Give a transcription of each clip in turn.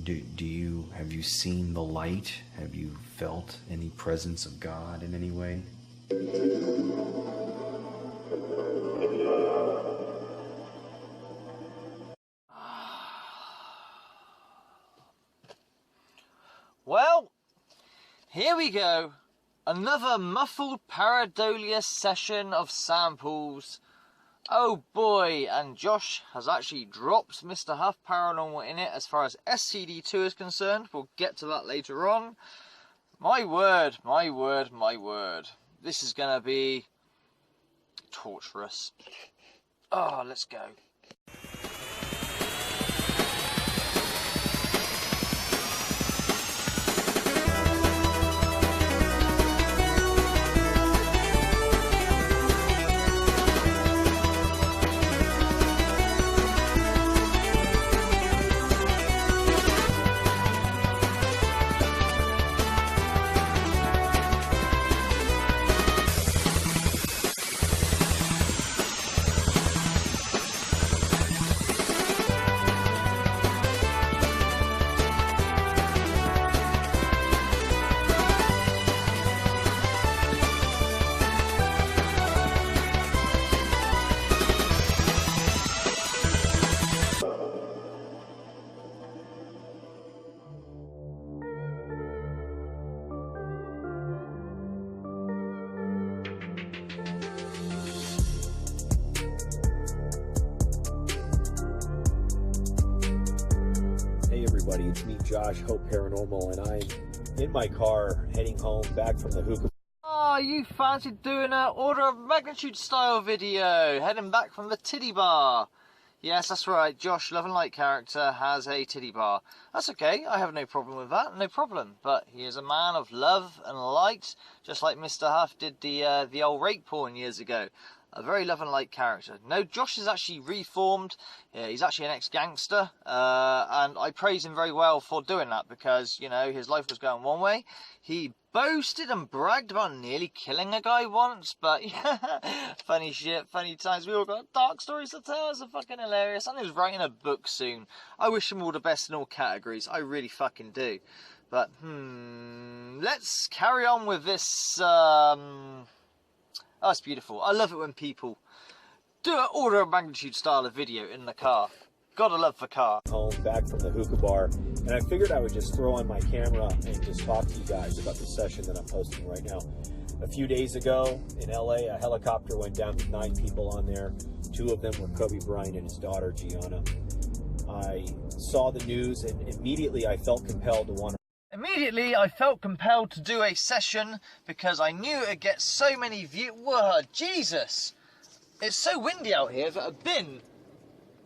Have you seen the light? Have you felt any presence of God in any way? Well, here we go. Another muffled pareidolia session of samples. Oh boy, and Josh has actually dropped Mr. Huff Paranormal in it as far as SCD2 is concerned. We'll get to that later on. My word, my word, my word. This is going to be torturous. Oh, let's go. It's me, Josh, Hope Paranormal, and I'm in my car heading home back from the hookah. Oh, you fancied doing an order of magnitude style video, heading back from the titty bar. Yes, that's right, Josh, Love and Light character, has a titty bar. That's okay, I have no problem with that, no problem. But he is a man of love and light, just like Mr. Huff did the old rake porn years ago. A very love and light character. No, Josh is actually reformed. Yeah, he's actually an ex-gangster, and I praise him very well for doing that because, you know, his life was going one way. He boasted and bragged about nearly killing a guy once, but yeah, funny shit, funny times. We all got dark stories to tell. It's fucking hilarious. And he's writing a book soon. I wish him all the best in all categories. I really fucking do. But, let's carry on with this, Oh, it's beautiful. I love it when people do an order of magnitude style of video in the car. Gotta love the car. Home back from the hookah bar, and I figured I would just throw on my camera and just talk to you guys about the session that I'm posting right now. A few days ago in LA, a helicopter went down with 9 people on there. 2 of them were Kobe Bryant and his daughter, Gianna. I saw the news and immediately I felt compelled to want to... Immediately, I felt compelled to do a session because I knew it'd get so many views. Whoa, Jesus! It's so windy out here that a bin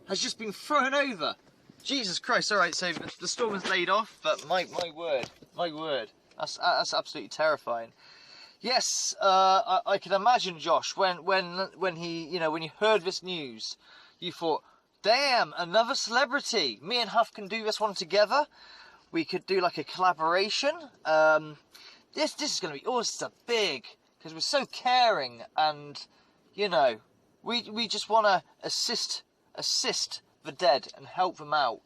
has just been thrown over. Jesus Christ! All right, so the storm has laid off, but my word, that's absolutely terrifying. Yes, I can imagine, Josh, when he heard this news, you thought, damn, another celebrity. Me and Huff can do this one together. We could do like a collaboration. This is going to be awesome, big, because we're so caring, and you know, we just want to assist the dead and help them out.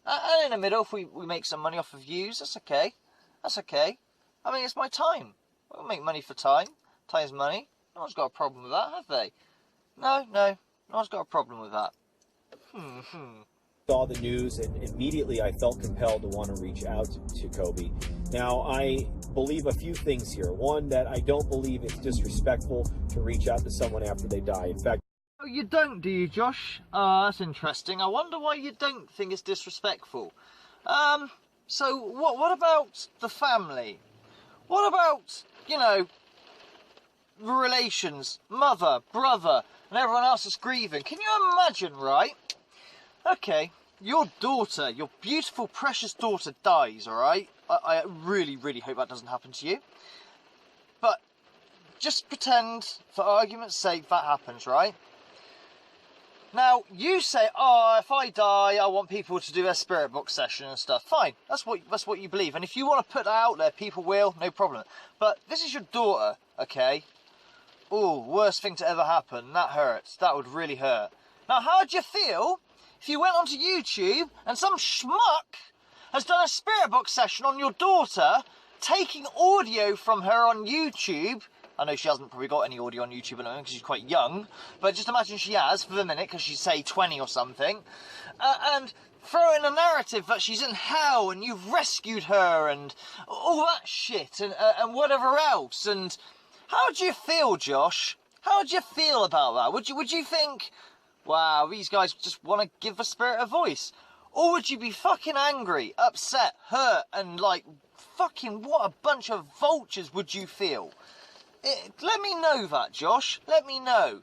And in the middle, if we make some money off of views, that's okay. That's okay. I mean, it's my time. We'll make money for time. Time's money. No one's got a problem with that, have they? No. No one's got a problem with that. Saw the news and immediately I felt compelled to want to reach out to Kobe. Now, I believe a few things here. One, that I don't believe it's disrespectful to reach out to someone after they die. In fact... Oh, you don't, do you, Josh? That's interesting. I wonder why you don't think it's disrespectful. So what about the family? What about, you know, relations, mother, brother, and everyone else that's grieving? Can you imagine, right? Okay, your daughter, your beautiful, precious daughter dies, alright? I really, really hope that doesn't happen to you. But just pretend, for argument's sake, that happens, right? Now, you say, oh, if I die, I want people to do their spirit box session and stuff. Fine, that's what you believe. And if you want to put that out there, people will, no problem. But this is your daughter, okay? Ooh, worst thing to ever happen. That hurts. That would really hurt. Now, how'd you feel if you went onto YouTube and some schmuck has done a spirit box session on your daughter, taking audio from her on YouTube. I know she hasn't probably got any audio on YouTube at the moment because she's quite young, but just imagine she has for the minute because she's, say, 20 or something, and throwing a narrative that she's in hell and you've rescued her and all that shit and whatever else. And how do you feel, Josh? How do you feel about that? Would you think, wow, these guys just want to give the spirit a voice? Or would you be fucking angry, upset, hurt, and like, fucking what a bunch of vultures would you feel? Let me know that, Josh. Let me know.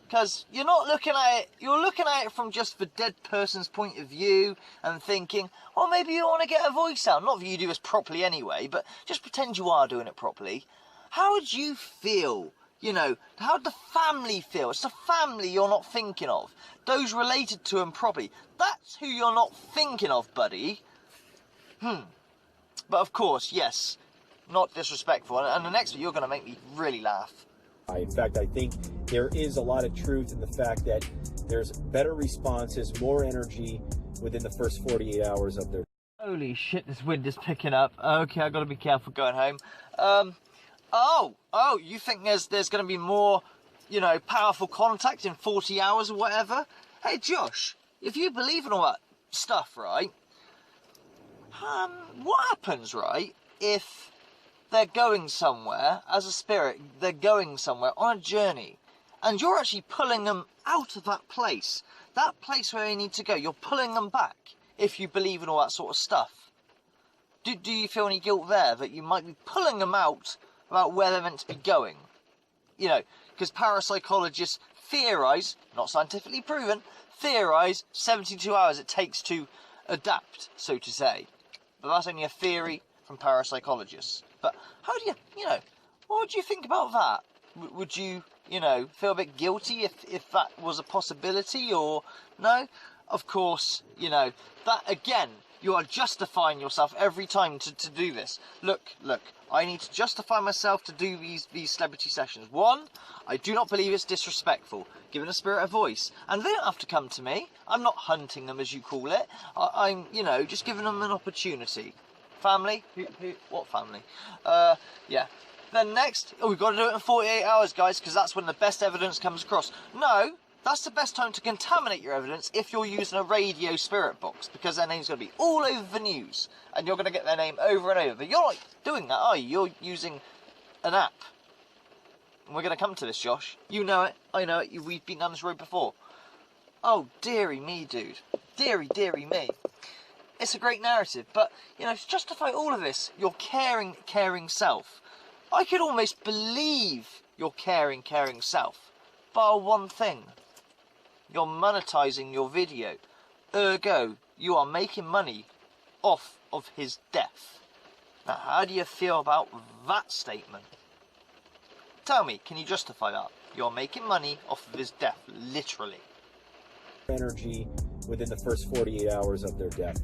Because you're not looking at it, you're looking at it from just the dead person's point of view and thinking, well, maybe you want to get a voice out. Not that you do this properly anyway, but just pretend you are doing it properly. How would you feel? You know, how'd the family feel? It's the family you're not thinking of. Those related to them properly. That's who you're not thinking of, buddy. But of course, yes, not disrespectful. And the next one, you're going to make me really laugh. In fact, I think there is a lot of truth in the fact that there's better responses, more energy within the first 48 hours of their... Holy shit, this wind is picking up. Okay, I've got to be careful going home. Oh, you think there's going to be more, you know, powerful contact in 40 hours or whatever? Hey, Josh, if you believe in all that stuff, right, what happens, right, if they're going somewhere, as a spirit, they're going somewhere on a journey, and you're actually pulling them out of that place where they need to go, you're pulling them back, if you believe in all that sort of stuff? Do you feel any guilt there, that you might be pulling them out about where they're meant to be going? You know, because parapsychologists theorise, not scientifically proven, theorise 72 hours it takes to adapt, so to say. But that's only a theory from parapsychologists. But how do you know, what would you think about that? Would you, you know, feel a bit guilty if that was a possibility, or no? Of course, you know, that again, you are justifying yourself every time to do this. Look, I need to justify myself to do these celebrity sessions. One, I do not believe it's disrespectful, giving a spirit a voice. And they don't have to come to me. I'm not hunting them, as you call it. I'm, you know, just giving them an opportunity. Family? What family? Yeah. Then next, we've got to do it in 48 hours, guys, because that's when the best evidence comes across. No, that's the best time to contaminate your evidence if you're using a radio spirit box, because their name's going to be all over the news, and you're going to get their name over and over. But you're not doing that, are you? You're using an app. And we're going to come to this, Josh. You know it. I know it. We've been down this road before. Oh, dearie me, dude. Dearie me. It's a great narrative, but, you know, to justify all of this, your caring self. I could almost believe your caring self. Bar one thing. You're monetizing your video. Ergo, you are making money off of his death. Now, how do you feel about that statement? Tell me, can you justify that? You're making money off of his death, literally. Energy within the first 48 hours of their death.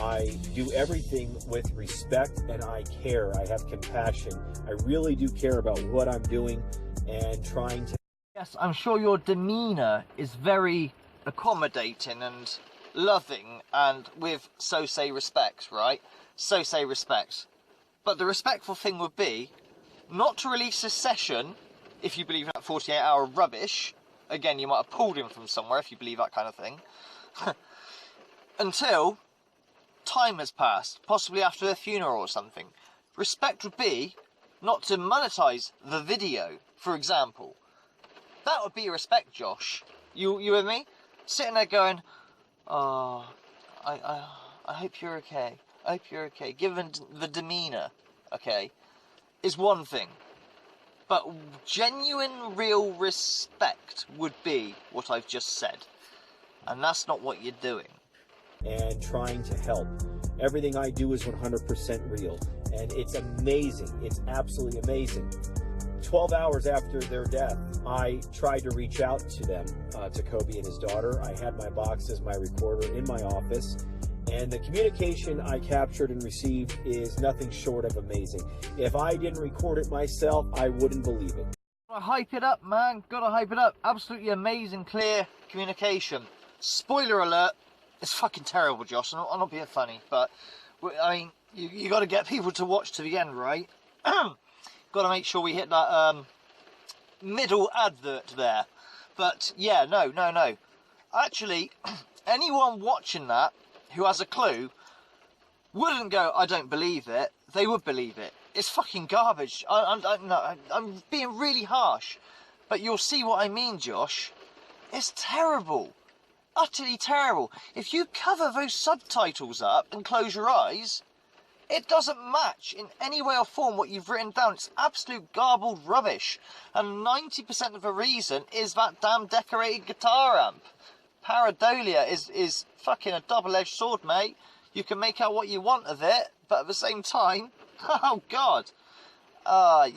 I do everything with respect, and I care. I have compassion. I really do care about what I'm doing and trying to... Yes, I'm sure your demeanour is very accommodating and loving and with so-say respects, right? So-say respects. But the respectful thing would be not to release a session, if you believe in that 48-hour rubbish. Again, you might have pulled him from somewhere if you believe that kind of thing. Until time has passed, possibly after a funeral or something. Respect would be not to monetize the video, for example. That would be respect, Josh. You with me? Sitting there going, oh, I hope you're okay. I hope you're okay. Given the demeanour, okay, is one thing. But genuine, real respect would be what I've just said. And that's not what you're doing. And trying to help. Everything I do is 100% real. And it's amazing. It's absolutely amazing. 12 hours after their death, I tried to reach out to them, to Kobe and his daughter. I had my boxes, my recorder in my office. And the communication I captured and received is nothing short of amazing. If I didn't record it myself, I wouldn't believe it. Gotta hype it up, man. Gotta hype it up. Absolutely amazing, clear communication. Spoiler alert, It's fucking terrible, Josh. I'm not being funny, but I mean, you got to get people to watch to the end, right? Got to make sure we hit that middle advert there. But yeah, no. Actually, anyone watching that who has a clue wouldn't go, I don't believe it. They would believe it. It's fucking garbage. I'm being really harsh, but you'll see what I mean, Josh. It's terrible. Utterly terrible. If you cover those subtitles up and close your eyes, it doesn't match in any way or form what you've written down. It's absolute garbled rubbish. And 90% of the reason is that damn decorated guitar amp. Pareidolia is fucking a double-edged sword, mate. You can make out what you want of it, but at the same time, oh God. Hype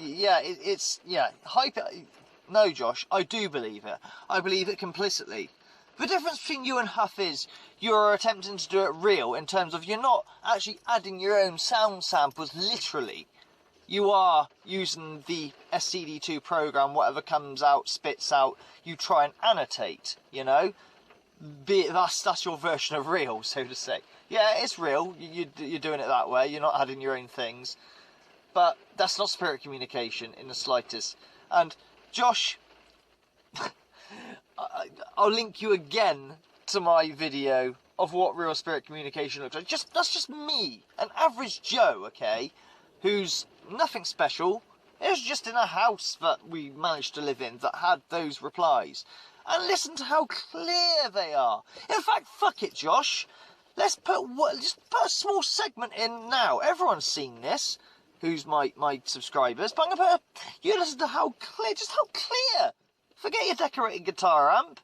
it. No, Josh, I do believe it. I believe it complicitly. The difference between you and Huff is you're attempting to do it real in terms of you're not actually adding your own sound samples literally. You are using the SCD2 program, whatever comes out, spits out, you try and annotate, you know? That's your version of real, so to say. Yeah, it's real, you're doing it that way, you're not adding your own things. But that's not spirit communication in the slightest. And Josh, I'll link you again to my video of what real spirit communication looks like. That's just me, an average Joe, okay, who's nothing special. It was just in a house that we managed to live in that had those replies. And listen to how clear they are. In fact, fuck it, Josh. Let's just put a small segment in now. Everyone's seen this, who's my subscribers. But I'm gonna you listen to how clear, just how clear. Forget your decorated guitar amp.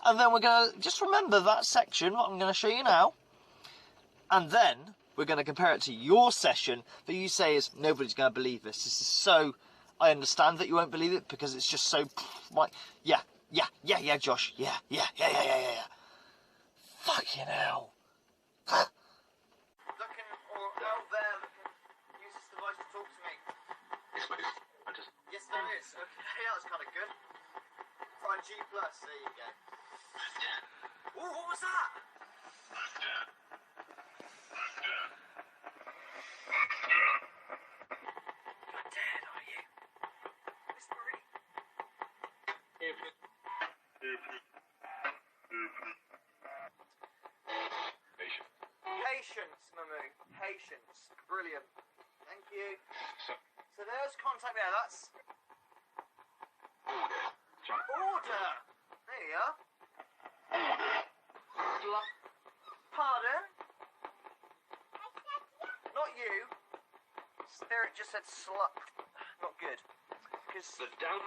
And then we're going to just remember that section, what I'm going to show you now. And then we're going to compare it to your session that you say is, nobody's going to believe this. This is so, I understand that you won't believe it because it's just so, like, yeah, Josh. Yeah. Fucking hell. Looking out there, use this device to talk to me. Yes, there is. Okay, that was kind of good. On G+, there you go. Oh, what was that? You're dead, are you? Whispering. Patience, Mamu. Patience. Brilliant. Thank you. So there's contact there. That's order. There you are. Pardon? Not you. Spirit just said slut. Not good. Sit down.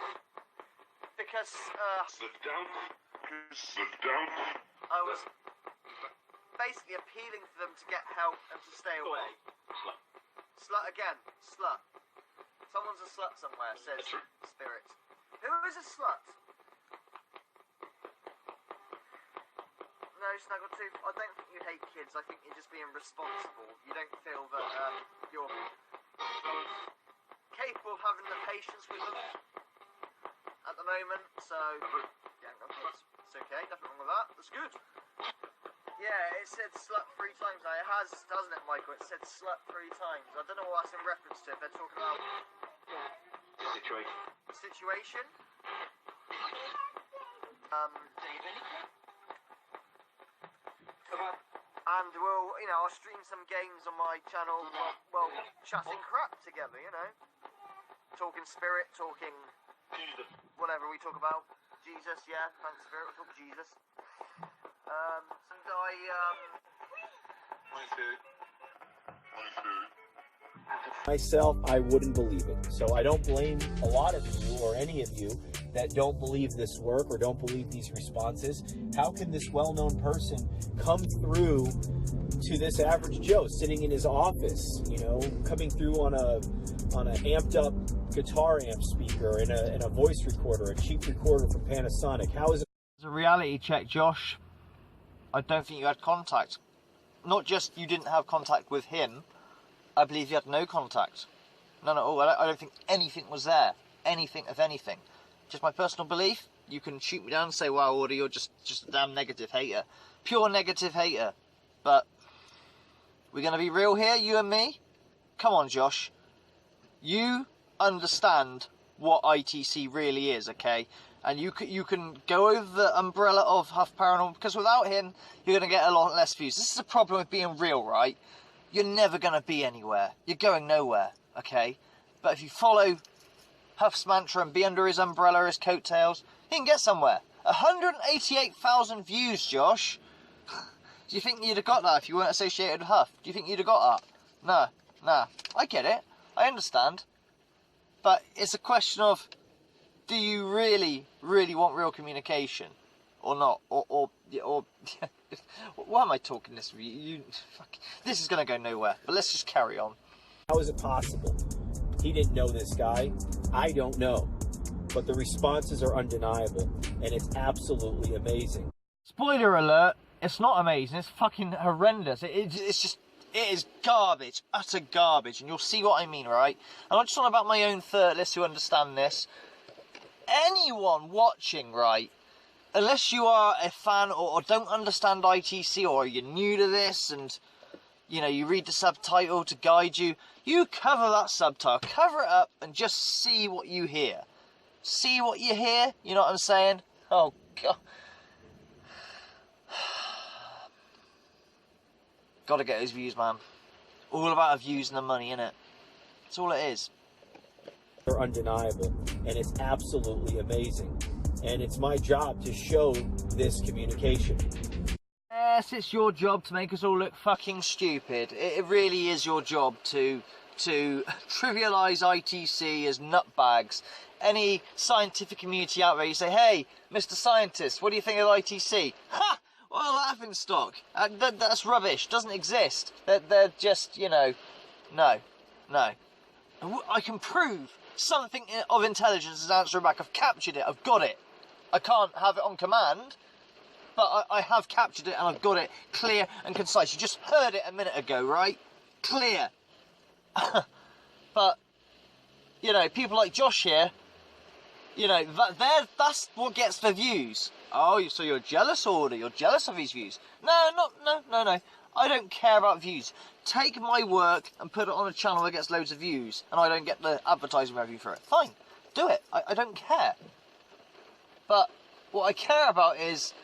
Because Sit down. Sit down. I was basically appealing for them to get help and to stay away. Slut. Slut again. Slut. Someone's a slut somewhere, says Spirit. Who is a slut? No, Snaggletooth, I don't think you hate kids. I think you're just being responsible. You don't feel that you're capable of having the patience with them at the moment. So, yeah, it's okay. Nothing wrong with that. That's good. Yeah, it said slut 3 times now. It has, doesn't it, Michael? It said slut 3 times. I don't know what that's in reference to. If they're talking about situation. And we'll, I'll stream some games on my channel while chatting crap together, Talking spirit, talking whatever we talk about. Jesus, yeah, thanks Spirit, we'll talk Jesus. Myself, I wouldn't believe it. So I don't blame a lot of you or any of you that don't believe this work or don't believe these responses. How can this well-known person come through to this average Joe sitting in his office, coming through on a amped up guitar amp speaker and a voice recorder, a cheap recorder from Panasonic? How is it? As a reality check, Josh, I don't think you had contact. Not just you didn't have contact with him, I believe you had no contact. None at all. I don't think anything was there. Anything of anything. Just my personal belief. You can shoot me down and say, wow, Order, you're just a damn negative hater. pure negative hater. But we're going to be real here, you and me. Come on, Josh. You understand what ITC really is, okay? And you can go over the umbrella of Huff Paranormal, because without him, you're going to get a lot less views. This is the problem with being real, right? You're never going to be anywhere. You're going nowhere, okay? But if you follow Huff's mantra and be under his umbrella, his coattails, he can get somewhere. 188,000 views, Josh. Do you think you'd have got that if you weren't associated with Huff? Do you think you'd have got that? Nah. I get it. I understand. But it's a question of, do you really, really want real communication? Or not? Or why am I talking this with you? This is going to go nowhere. But let's just carry on. How is it possible? He didn't know this guy. I don't know. But the responses are undeniable. And it's absolutely amazing. Spoiler alert, it's not amazing. It's fucking horrendous. It is garbage. Utter garbage. And you'll see what I mean, right? And I'm just on about my own firtless who understand this. Anyone watching, right, unless you are a fan or don't understand ITC, or you're new to this and, you know, you read the subtitle to guide you, you cover that subtitle, cover it up and just see what you hear. See what you hear, you know what I'm saying? Oh, God. Gotta get those views, man. All about the views and the money, innit? That's all it is. They're undeniable, and it's absolutely amazing. And it's my job to show this communication. Yes, it's your job to make us all look fucking stupid. It really is your job to trivialise ITC as nutbags. Any scientific community out there, you say, hey, Mr. Scientist, what do you think of ITC? Ha! What a laughing stock. That's rubbish. Doesn't exist. They're just, you know, no. I can prove something of intelligence is answering back. I've captured it. I've got it. I can't have it on command, but I have captured it and I've got it clear and concise. You just heard it a minute ago, right? Clear. But, you know, people like Josh here, you know, that's what gets the views. Oh, so you're jealous, Order? You're jealous of his views? No. I don't care about views. Take my work and put it on a channel that gets loads of views and I don't get the advertising revenue for it. Fine, do it. I don't care. But what I care about is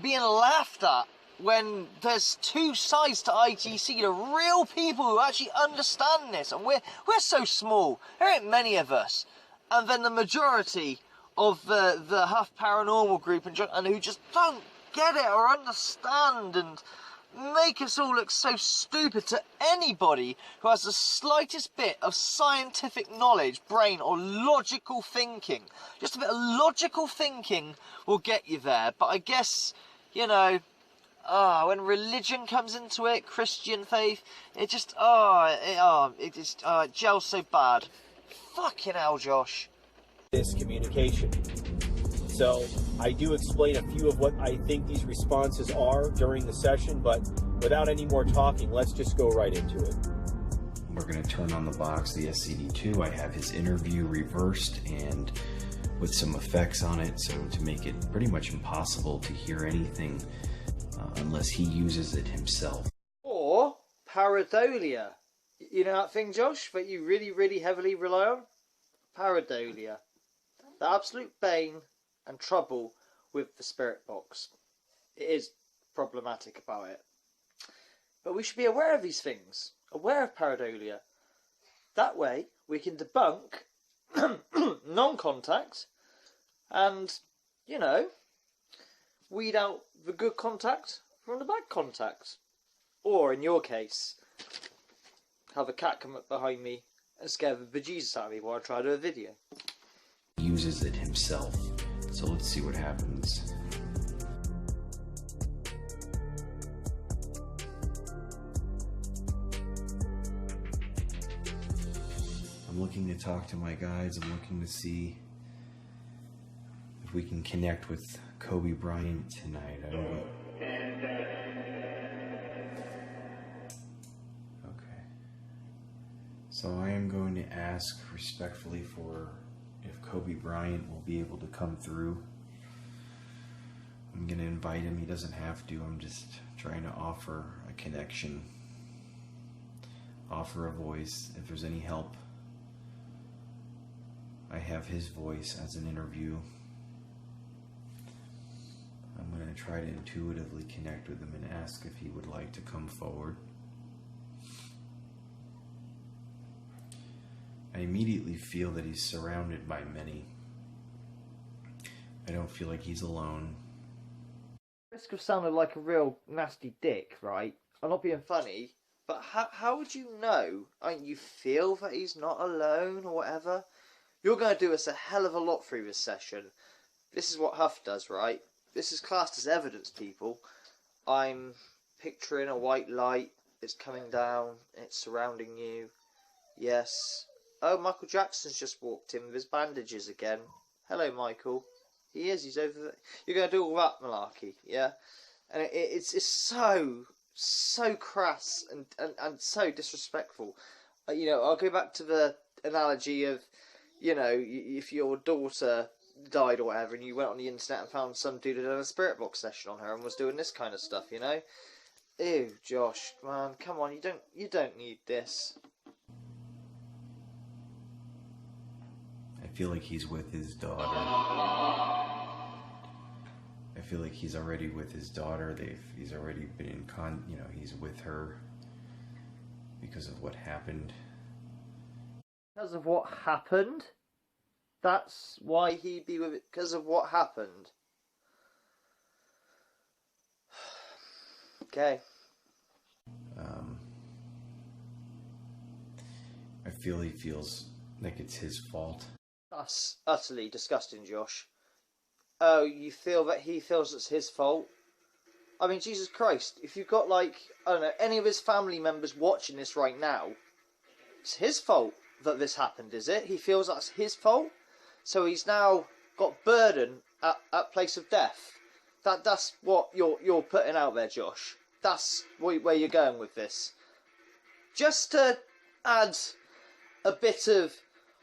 being laughed at when there's two sides to ITC. The real people who actually understand this. And we're so small. There ain't many of us. And then the majority of the Huff Paranormal group and who just don't get it or understand and make us all look so stupid to anybody who has the slightest bit of scientific knowledge, brain or logical thinking. Just a bit of logical thinking will get you there. But I guess, you know, when religion comes into it, Christian faith, it just, it gels so bad. Fucking hell, Josh. This communication. So I do explain a few of what I think these responses are during the session, but without any more talking, let's just go right into it. We're going to turn on the box, the SCD2. I have his interview reversed and with some effects on it, so to make it pretty much impossible to hear anything unless he uses it himself. Or pareidolia. You know that thing, Josh, that you really, really heavily rely on? Pareidolia. The absolute bane and trouble with the spirit box. It is problematic about it. But we should be aware of these things. Aware of pareidolia. That way we can debunk non-contact and, you know, weed out the good contact from the bad contact. Or, in your case, have a cat come up behind me and scare the bejesus out of me while I try to do a video. He uses it himself. So let's see what happens. I'm looking to talk to my guides. I'm looking to see if we can connect with Kobe Bryant tonight. I don't know. Okay. So I am going to ask respectfully for if Kobe Bryant will be able to come through. I'm going to invite him. He doesn't have to. I'm just trying to offer a connection, offer a voice. If there's any help, I have his voice as an interview. I'm going to try to intuitively connect with him and ask if he would like to come forward. I immediately feel that he's surrounded by many. I don't feel like he's alone. Risk of sounding like a real nasty dick, right? I'm not being funny, but how would you know? I mean, you feel that he's not alone or whatever? You're going to do us a hell of a lot through this session. This is what Huff does, right? This is classed as evidence, people. I'm picturing a white light. It's coming down. It's surrounding you. Yes. Oh, Michael Jackson's just walked in with his bandages again. Hello, Michael. He is. He's over there. You're going to do all that malarkey, yeah? And it's so crass and so disrespectful. You know, I'll go back to the analogy of, you know, if your daughter died or whatever and you went on the internet and found some dude who done a spirit box session on her and was doing this kind of stuff, you know? Ew, Josh, man, come on, you don't need this. I feel like he's with his daughter. I feel like he's already with his daughter. He's already been in he's with her because of what happened. Because of what happened? That's why he'd be with it, because of what happened. Okay. I feel he feels like it's his fault. That's utterly disgusting, Josh. Oh, you feel that he feels it's his fault? I mean, Jesus Christ, if you've got, like, I don't know, any of his family members watching this right now, it's his fault that this happened, is it? He feels that's his fault? So he's now got burden at place of death. That's what you're putting out there, Josh. That's where you're going with this. Just to add a bit of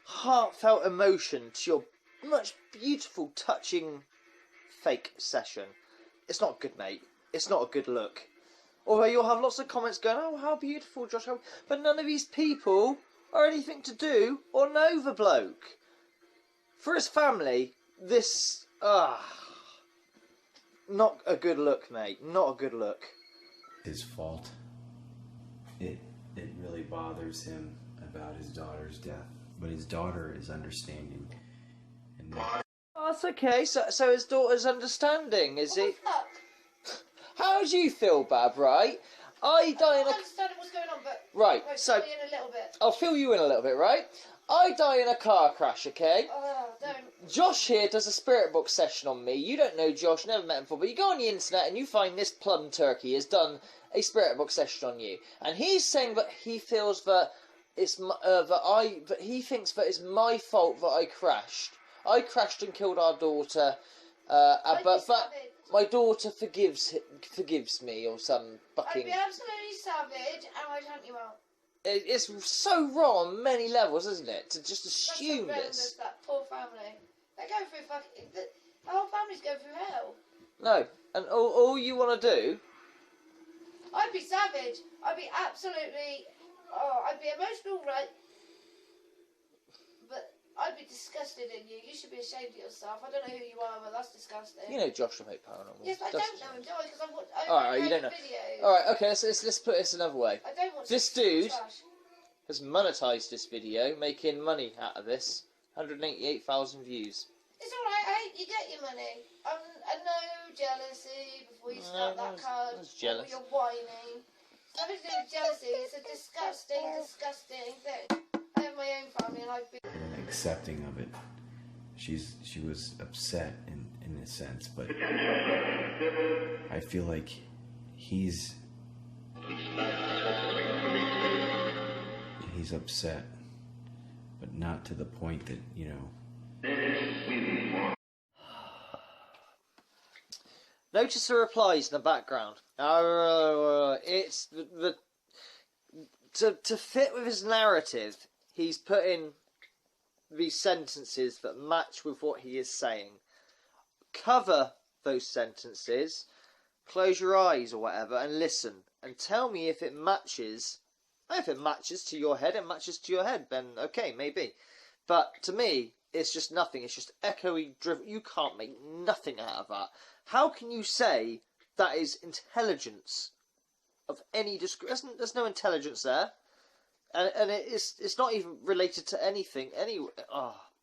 heartfelt emotion to your much beautiful, touching fake session. It's not good, mate. It's not a good look. Although you'll have lots of comments going, oh, how beautiful, Josh. But none of these people are anything to do or know the bloke. For his family, this, not a good look, mate. Not a good look. His fault. It really bothers him about his daughter's death. But his daughter is understanding. And Oh, that's okay. So his daughter's understanding, is he? How do you feel, Bab, right? I die in a... understanding what's going on, but... Right, so... so... in a little bit. I'll fill you in a little bit, right? I die in a car crash, okay? Oh, don't... Josh here does a spirit book session on me. You don't know Josh, never met him before, but you go on the internet and you find this plum turkey has done a spirit book session on you. And he's saying that he feels that it's... that he thinks that it's my fault that I crashed. I crashed and killed our daughter, but my daughter forgives me or some fucking... I'd be absolutely savage and I'd hunt you out. It's so wrong on many levels, isn't it? To just assume That's this. that poor family. They go through fucking... The whole family's going through hell. No, and all you want to do... I'd be savage. I'd be absolutely... Oh, I'd be emotional, right? But I'd be disgusted in you. You should be ashamed of yourself. I don't know who you are, but that's disgusting. You know Josh from Paranormal. Yes, I don't know him, do I? Because I watched... Alright, you don't know. Videos. Alright, okay, let's put this another way. I don't watch This dude trash. has monetised this video, making money out of this. 188,000 views. It's alright, I hope you get your money. And no jealousy before you start that card. I was jealous. You're whining. It's nothing to do with jealousy. It's a disgusting thing. I have my own family and I've been... accepting of it. She was upset in a sense, but I feel like he's upset, but not to the point that, you know. Notice the replies in the background. It's to fit with his narrative. He's put in these sentences that match with what he is saying. Cover those sentences, close your eyes or whatever and listen and tell me if it matches. If it matches to your head, it matches to your head, then okay, maybe. But to me, it's just nothing. It's just echoey driven. You can't make nothing out of that. How can you say that is intelligence of any description? There's no intelligence there. And it's not even related to anything.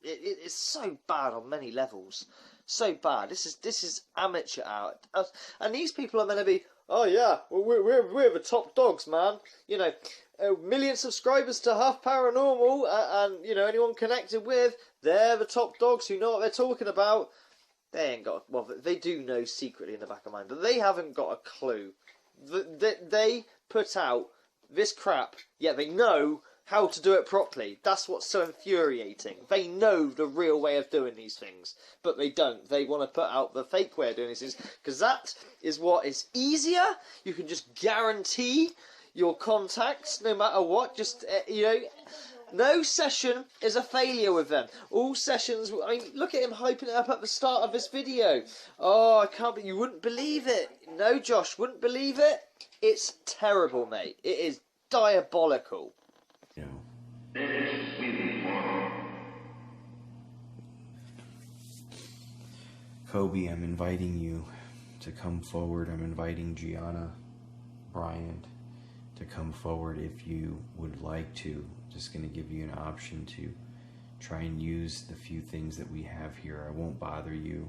It's so bad on many levels. So bad. This is amateur hour. And these people are meant to be, oh yeah, we're the top dogs, man. You know, 1 million subscribers to Half Paranormal, and you know, anyone connected with, they're the top dogs who know what they're talking about. They ain't got, well, they do know secretly in the back of mind, but they haven't got a clue. They put out this crap, yet they know how to do it properly. That's what's so infuriating. They know the real way of doing these things, but they don't. They want to put out the fake way of doing these things, because that is what is easier. You can just guarantee your contacts, no matter what. Just, you know, no session is a failure with them. All sessions, I mean, look at him hyping it up at the start of this video. Oh, I can't believe, you wouldn't believe it. No, Josh, wouldn't believe it. It's terrible, mate. It is diabolical. You know. Kobe, I'm inviting you to come forward. I'm inviting Gianna Bryant to come forward if you would like to. Just going to give you an option to try and use the few things that we have here. I won't bother you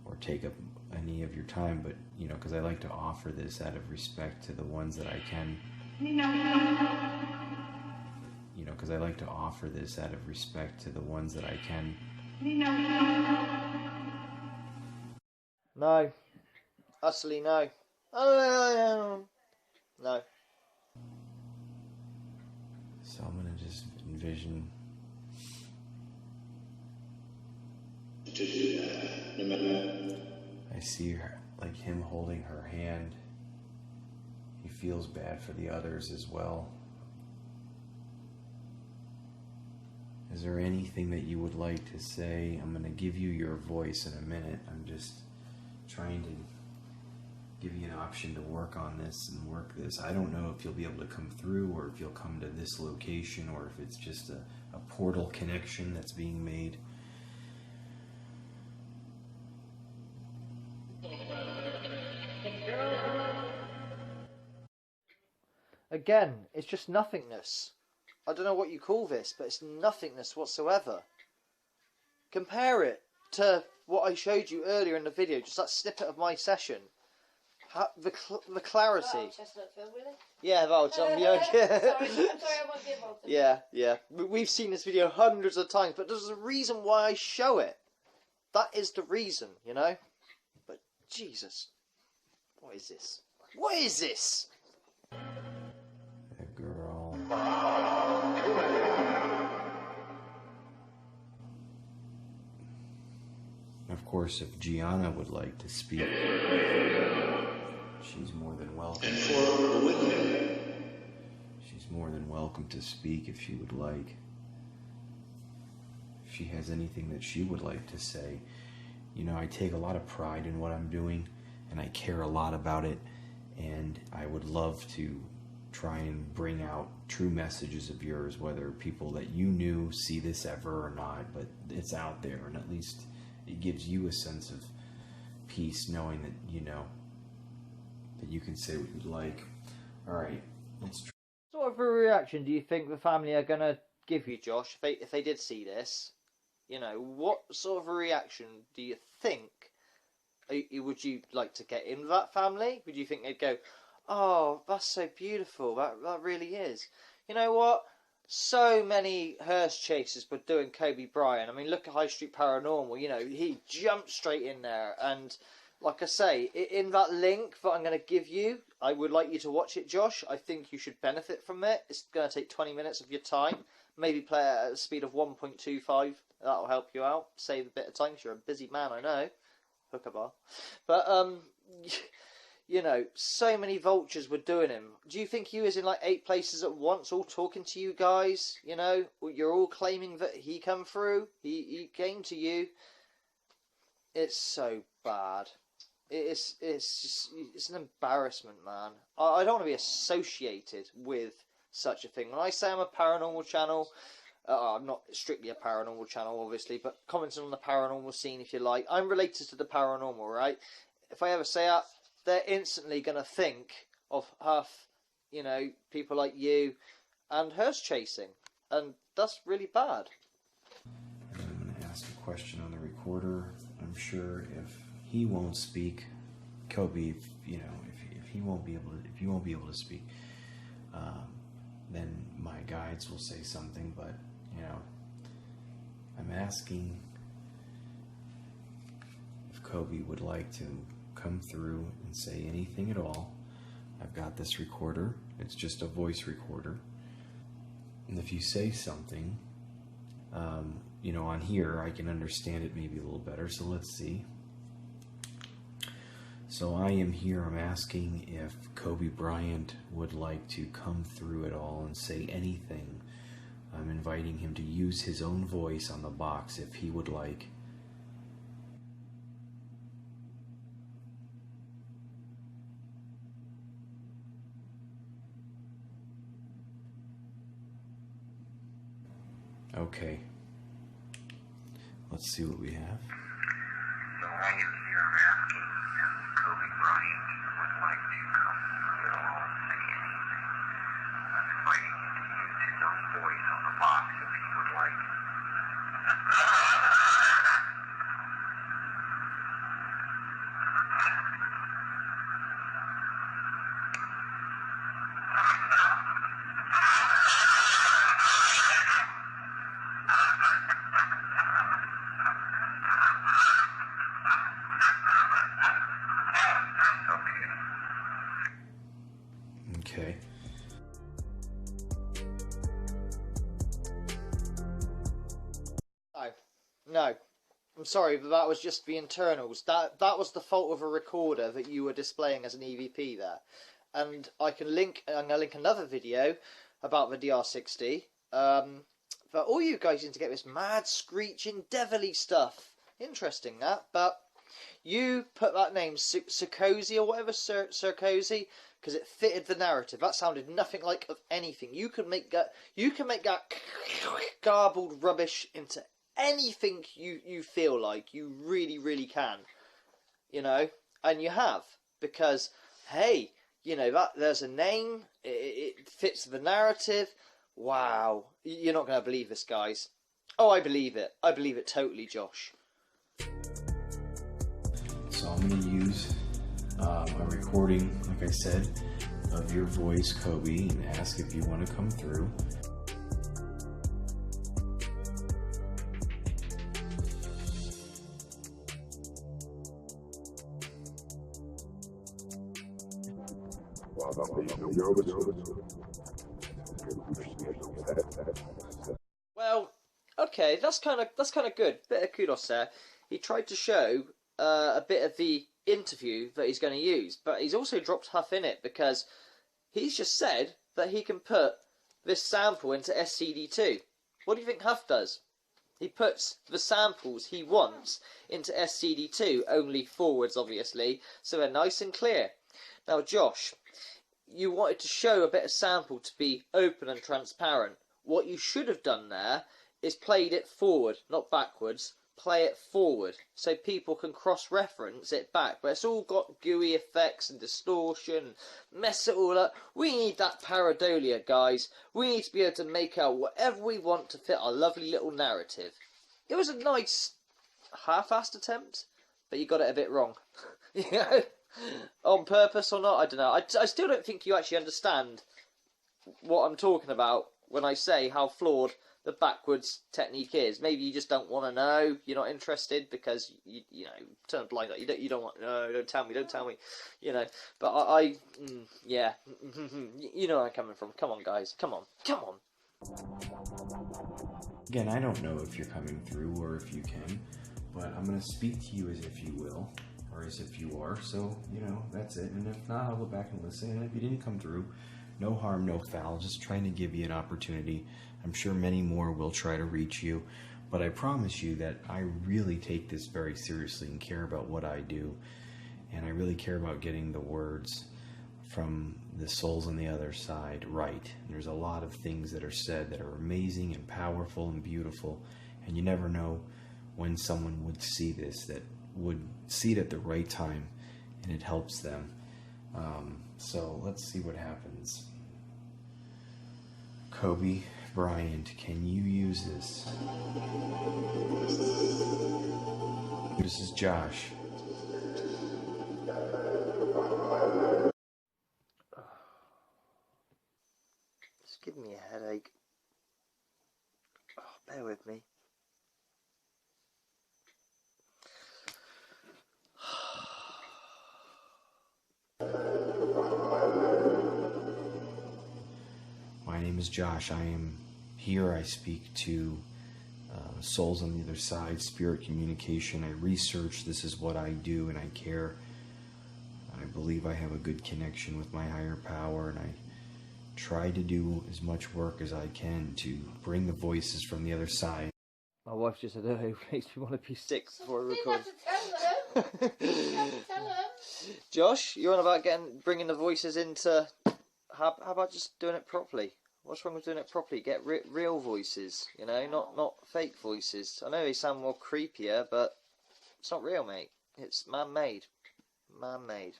or take up any of your time, but you know, because I like to offer this out of respect to the ones that I can. You know, because I like to offer this out of respect to the ones that I can. No. Utterly no. No. So I'm going to just envision. I see her, like him holding her hand. He feels bad for the others as well. Is there anything that you would like to say? I'm going to give you your voice in a minute. I'm just trying to give you an option to work on this and work this. I don't know if you'll be able to come through or if you'll come to this location or if it's just a portal connection that's being made. Again, it's just nothingness. I don't know what you call this, but it's nothingness whatsoever. Compare it to what I showed you earlier in the video, just that snippet of my session. The clarity. Oh, chestnut film, really? Yeah, Voltam, yeah. Sorry, I won't be involved. Yeah. We've seen this video hundreds of times, but there's a reason why I show it. That is the reason, you know? But, Jesus. What is this? What is this? A girl. Of course, if Gianna would like to speak, she's more than welcome. She's more than welcome to speak if she would like. If she has anything that she would like to say. You know, I take a lot of pride in what I'm doing, and I care a lot about it, and I would love to try and bring out true messages of yours, whether people that you knew see this ever or not, but it's out there, and at least it gives you a sense of peace knowing that, you know, that you can say what you'd like. Alright, let's try. What sort of a reaction do you think the family are going to give you, Josh, if they did see this? You know, what sort of a reaction do you think? Would you like to get in that family? Would you think they'd go, oh, that's so beautiful, that really is? You know what? So many hearse chasers were doing Kobe Bryant. I mean, look at High Street Paranormal. You know, he jumped straight in there. And like I say, in that link that I'm going to give you, I would like you to watch it, Josh. I think you should benefit from it. It's going to take 20 minutes of your time. Maybe play it at a speed of 1.25. That'll help you out. Save a bit of time because you're a busy man, I know. Hooker bar. But, you know, so many vultures were doing him. Do you think he was in like 8 places at once, all talking to you guys? You know, you're all claiming that he come through. He came to you. It's so bad. It's an embarrassment, man. I don't want to be associated with such a thing. When I say I'm a paranormal channel, I'm not strictly a paranormal channel, obviously, but commenting on the paranormal scene, if you like. I'm related to the paranormal, right? If I ever say that, they're instantly going to think of Huff, you know, people like you, and hearse chasing. And that's really bad. And I'm going to ask a question on the recorder. I'm sure if he won't speak, Kobe, you know, if he won't be able to, if you won't be able to speak, then my guides will say something. But you know, I'm asking if Kobe would like to come through and say anything at all. I've got this recorder. It's just a voice recorder, and if you say something, you know, on here I can understand it maybe a little better. So let's see. So I am here, I'm asking if Kobe Bryant would like to come through at all and say anything. I'm inviting him to use his own voice on the box if he would like. Okay. Let's see what we have. So I am here asking if Kobe Bryant would like to come through at all and say anything. I'm inviting him to use his own voice on the box if he would like. Okay. No. I'm sorry, but that was just the internals. That was the fault of a recorder that you were displaying as an EVP there. And I'm gonna link another video about the DR60. But all you guys need to get this mad screeching devilly stuff. Interesting that, but you put that name Sarkozy or whatever, Sarkozy, because it fitted the narrative. That sounded nothing like of anything. You can make that garbled rubbish into anything you feel like. You really, really can. You know, and you have, because hey, you know that there's a name. It fits the narrative. Wow, you're not going to believe this, guys. Oh, I believe it. I believe it totally, Josh. So I'm going to use a recording, like I said, of your voice, Kobe, and ask if you want to come through. Well, okay, that's kind of good. Bit of kudos there. He tried to show a bit of the interview that he's going to use, but he's also dropped Huff in it because he's just said that he can put this sample into SCD2. What do you think Huff does? He puts the samples he wants into SCD2, only forwards, obviously, so they're nice and clear. Now, Josh, you wanted to show a bit of sample to be open and transparent. What you should have done there is played it forward, not backwards. Play it forward so people can cross-reference it back. But it's all got gooey effects and distortion, mess it all up. We need that pareidolia, guys. We need to be able to make out whatever we want to fit our lovely little narrative. It was a nice half-assed attempt, but you got it a bit wrong. You know? On purpose or not, I don't know. I still don't think you actually understand what I'm talking about when I say how flawed the backwards technique is. Maybe you just don't want to know. You're not interested because you know, turn a blind eye. You don't want. No, don't tell me. You know. But yeah. You know where I'm coming from. Come on, guys. Come on. Again, I don't know if you're coming through or if you can, but I'm going to speak to you as if you will, or as if you are. So, you know, that's it. And if not, I'll go back and listen. And if you didn't come through, no harm, no foul. Just trying to give you an opportunity. I'm sure many more will try to reach you, but I promise you that I really take this very seriously and care about what I do. and I really care about getting the words from the souls on the other side right. And there's a lot of things that are said that are amazing and powerful and beautiful, and you never know when someone would see this, that would see it at the right time, and it helps them. So let's see what happens. Kobe Bryant, can you use this? This is Josh. It's giving me a headache. Oh, bear with me. My name is Josh. I am here. I speak to souls on the other side, spirit communication. I research. This is what I do, and I care. I believe I have a good connection with my higher power, and I try to do as much work as I can to bring the voices from the other side. My wife just said, "Oh, it makes me want to be sick before I You record." have to tell them. You have to tell them. Josh, you're on about bringing the voices into. How about just doing it properly? What's wrong with doing it properly? Get real voices, you know, not fake voices. I know they sound more creepier, but it's not real, mate. It's man-made. Man-made.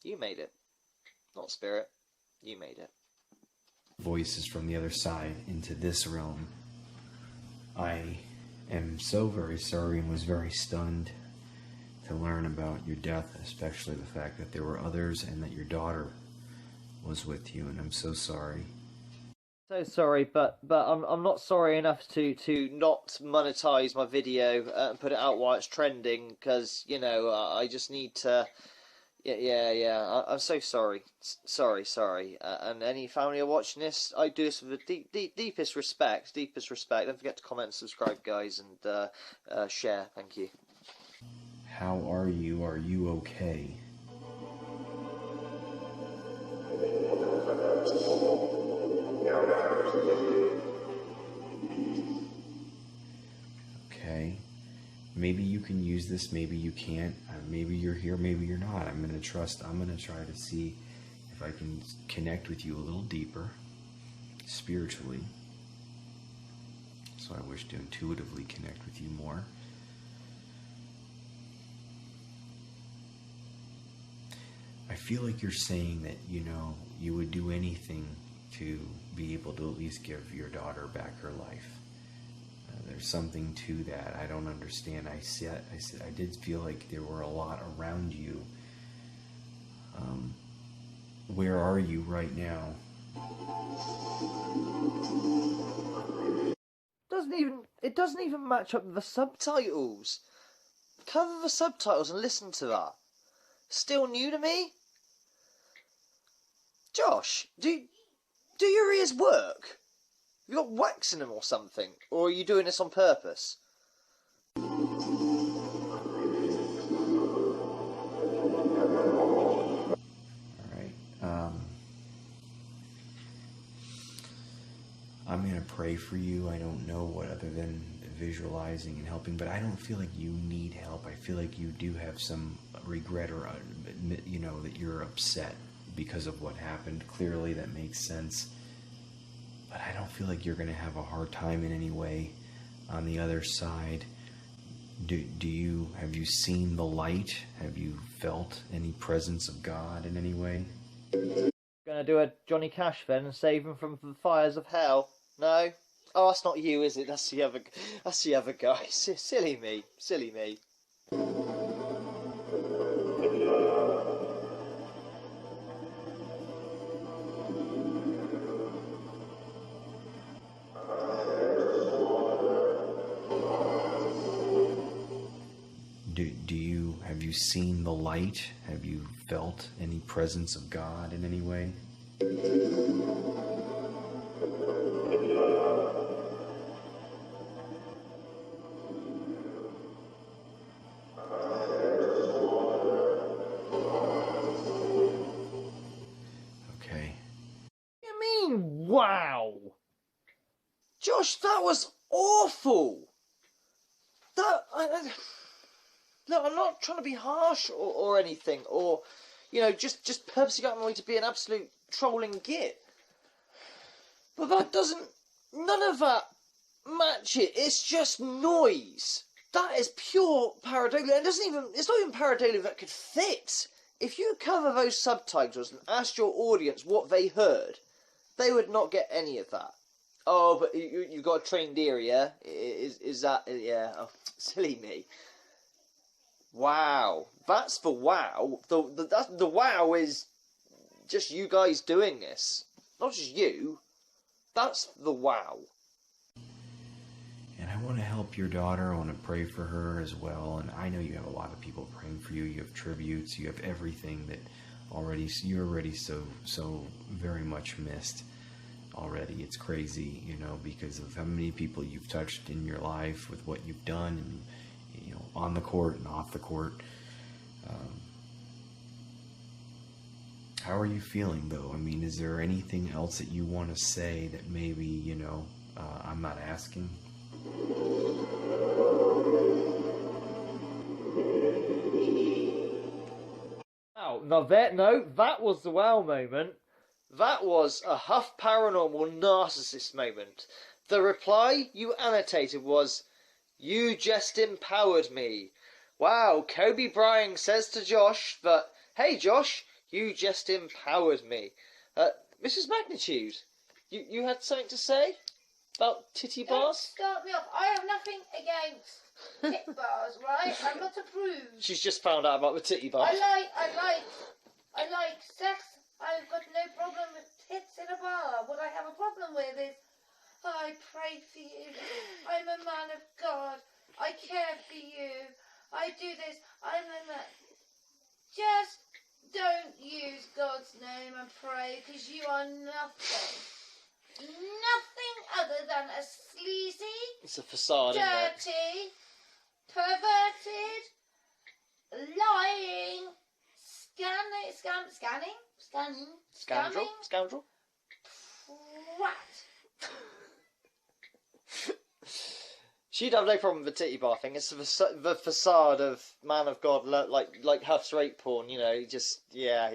You made it. Not spirit. You made it. Voices from the other side into this realm. I am so very sorry and was very stunned to learn about your death, especially the fact that there were others and that your daughter was with you, and I'm so sorry. So sorry, but I'm not sorry enough to not monetize my video and put it out while it's trending, because, you know, I just need to. Yeah. I'm so sorry. Sorry. And any family are watching this, I do this with the deepest respect. Don't forget to comment and subscribe, guys, and share. Thank you. How are you? Are you okay? Okay. Maybe you can use this, maybe you can't. Maybe you're here, maybe you're not. I'm going to try to see if I can connect with you a little deeper, spiritually. So I wish to intuitively connect with you more. I feel like you're saying that, you know, you would do anything to be able to at least give your daughter back her life. There's something to that. I don't understand. I did feel like there were a lot around you. Where are you right now? It doesn't even match up with the subtitles. Cover the subtitles and listen to that. Still new to me? Josh, do your ears work? Have you got wax in them or something? Or are you doing this on purpose? Alright. I'm going to pray for you. I don't know what other than visualizing and helping, but I don't feel like you need help. I feel like you do have some regret or admit, you know, that you're upset because of what happened. Clearly that makes sense. But I don't feel like you're going to have a hard time in any way on the other side. Have you seen the light? Have you felt any presence of God in any way? Gonna do a Johnny Cash then and save him from the fires of hell? No? Oh, that's not you, is it? That's the other guy. Silly me. Have you seen the light? Have you felt any presence of God in any way? Okay. What do you mean, wow? Josh, that was awful. Look, I'm not trying to be harsh or anything, or, you know, just purposely going my way to be an absolute trolling git. But that doesn't, none of that match it. It's just noise. That is pure pareidolia. It's not even pareidolia that could fit. If you cover those subtitles and asked your audience what they heard, they would not get any of that. Oh, but you got a trained ear, yeah? Is that, yeah, oh, silly me. Wow, that's the wow. The wow is just you guys doing this. Not just you. That's the wow. And I want to help your daughter. I want to pray for her as well. And I know you have a lot of people praying for you. You have tributes. You have everything that you're already so very much missed already. It's crazy, you know, because of how many people you've touched in your life with what you've done, and, you know, on the court and off the court. How are you feeling, though? I mean, is there anything else that you want to say that maybe, you know, I'm not asking? Wow, that was the wow moment. That was a Huff Paranormal narcissist moment. The reply you annotated was, "You just empowered me." Wow, Kobe Bryant says to Josh that, "Hey Josh, you just empowered me." Mrs. Magnitude, you had something to say about titty Don't bars? start me off. I have nothing against tit bars, right? I'm not a prude. She's just found out about the titty bars. I like sex. I've got no problem with tits in a bar. What I have a problem with is, I pray for you. I'm a man of God. I care for you. I do this. I'm a man. Just don't use God's name and pray, because you are nothing. Nothing other than a sleazy, It's a facade, isn't it? dirty, perverted, lying, Scoundrel? Scoundrel? twat. She'd have no problem with the titty bar thing. It's the facade of man of God, like Huff's rape porn, you know, just, yeah.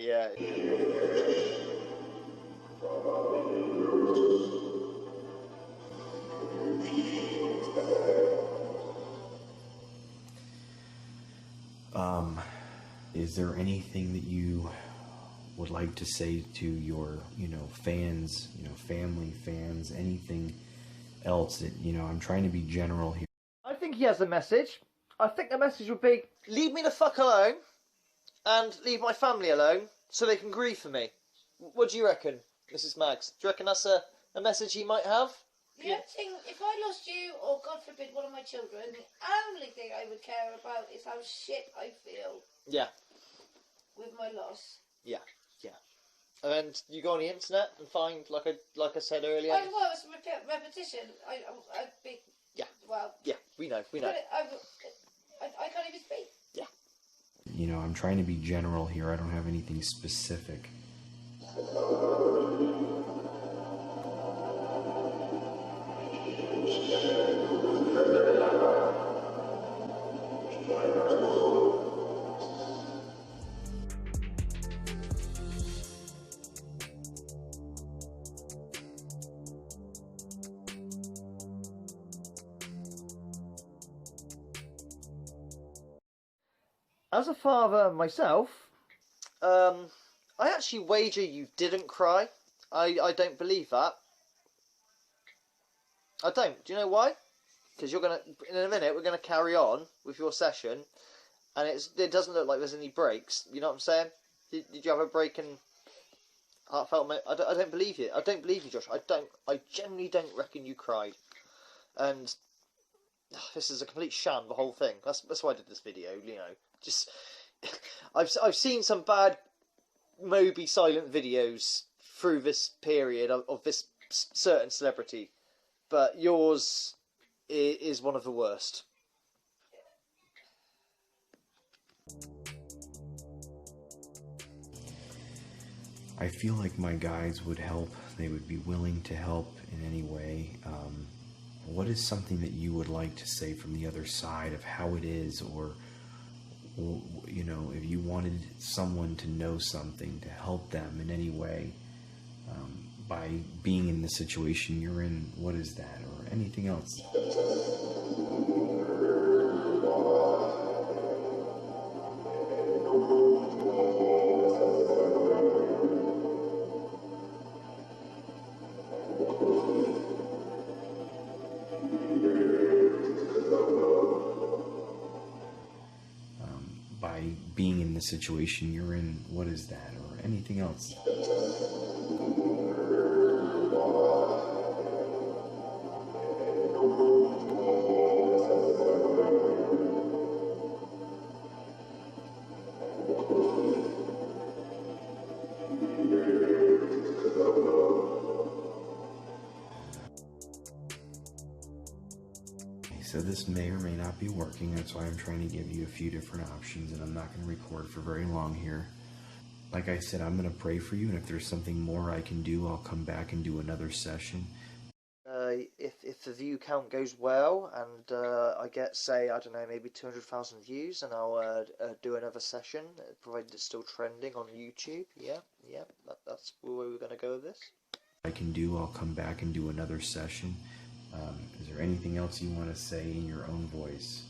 Is there anything that you would like to say to your, you know, fans, you know, family, fans, anything else that, you know, I'm trying to be general here. I think he has a message. I think the message would be, leave me the fuck alone, and leave my family alone, so they can grieve for me. What do you reckon, Mrs. Maggs? Do you reckon that's a message he might have? The only thing, if I lost you, or God forbid one of my children, the only thing I would care about is how shit I feel Yeah. with my loss. Yeah. And then you go on the internet and find, like I said earlier. Well, it's repetition. I'd be... Yeah. Well... Yeah, we know. I can't even speak. Yeah. You know, I'm trying to be general here. I don't have anything specific. As a father myself, I actually wager you didn't cry. I don't believe that. I don't. Do you know why? Because in a minute, we're gonna carry on with your session, and it doesn't look like there's any breaks. You know what I'm saying? Did you have a break in heartfelt? I don't believe you. I don't believe you, Josh. I genuinely don't reckon you cried. And this is a complete sham. The whole thing. That's why I did this video. You know, just I've seen some bad Moby silent videos through this period of this certain celebrity, but yours is one of the worst. I feel like my guides would help. They would be willing to help in any way. What is something that you would like to say from the other side of how it is, or you know, if you wanted someone to know something, to help them in any way, by being in the situation you're in, what is that, or anything else? By being in the situation you're in, what is that, or anything else? So this may or may not be working. That's why I'm trying to give you a few different options, and I'm not going to record for very long here. Like I said, I'm going to pray for you, and if there's something more I can do, I'll come back and do another session. If the view count goes well, and I get, say, I don't know, maybe 200,000 views, and I'll do another session, provided it's still trending on YouTube. Yeah, that's where we're going to go with this. I can do, I'll come back and do another session. Is there anything else you want to say in your own voice?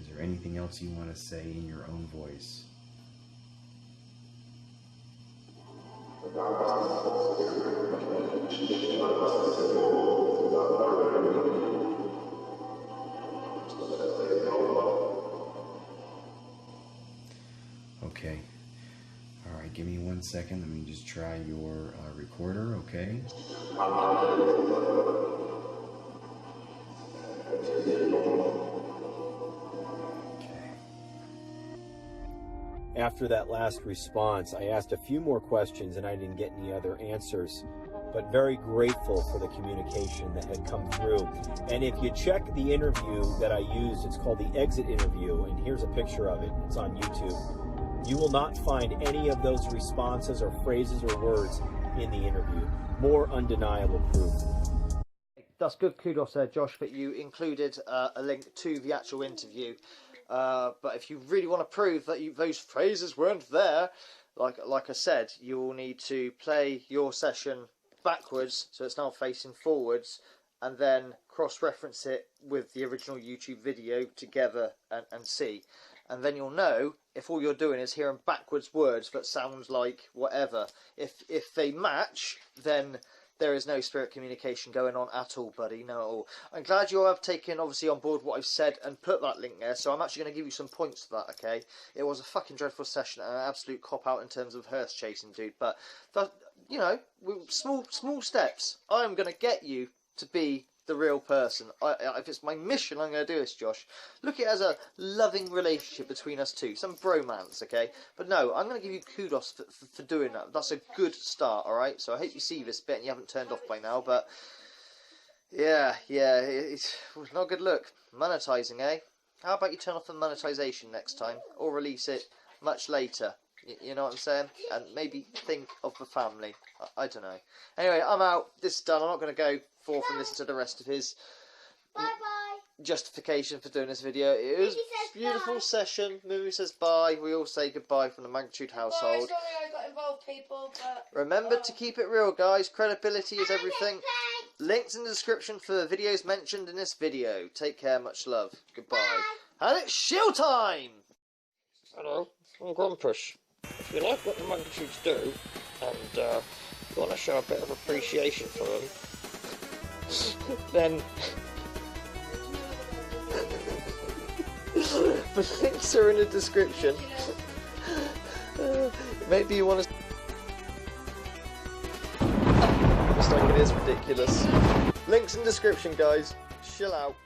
Is there anything else you want to say in your own voice? Okay. All right, give me 1 second. Let me just try your recorder, okay? After that last response, I asked a few more questions and I didn't get any other answers, but very grateful for the communication that had come through. And if you check the interview that I used, it's called the exit interview, and here's a picture of it. It's on YouTube. You will not find any of those responses or phrases or words in the interview. More undeniable proof. That's good kudos there, Josh, that you included a link to the actual interview. But if you really want to prove that those phrases weren't there, like I said, you will need to play your session backwards, so it's now facing forwards, and then cross-reference it with the original YouTube video together and see. And then you'll know if all you're doing is hearing backwards words that sounds like whatever. If they match, then there is no spirit communication going on at all, buddy. No, at all. I'm glad you have taken, obviously, on board what I've said and put that link there, so I'm actually going to give you some points for that, okay? It was a fucking dreadful session and an absolute cop-out in terms of hearse chasing, dude. But, you know, with small steps, I'm going to get you to be the real person. If it's my mission, I'm going to do this, Josh. Look at it as a loving relationship between us two. Some bromance, okay? But no, I'm going to give you kudos for doing that. That's a good start, alright? So I hope you see this bit and you haven't turned off by now, but yeah, it's not a good look. Monetizing, eh? How about you turn off the monetization next time? Or release it much later. You know what I'm saying? And maybe think of the family. I don't know. Anyway, I'm out. This is done. I'm not going to go forth and listen to the rest of his justification for doing this video. It was a beautiful session. Moby says bye. We all say goodbye from the Magnitude household. Sorry I got involved, people, but Remember to keep it real, guys. Credibility is everything. Links in the description for the videos mentioned in this video. Take care. Much love. Goodbye. And it's show time! Hello, I'm Grumpus. If you like what the Magnitudes do, and you want to show a bit of appreciation for them, then the links are in the description. Maybe you want to... Looks like it is ridiculous. Links in the description, guys. Chill out.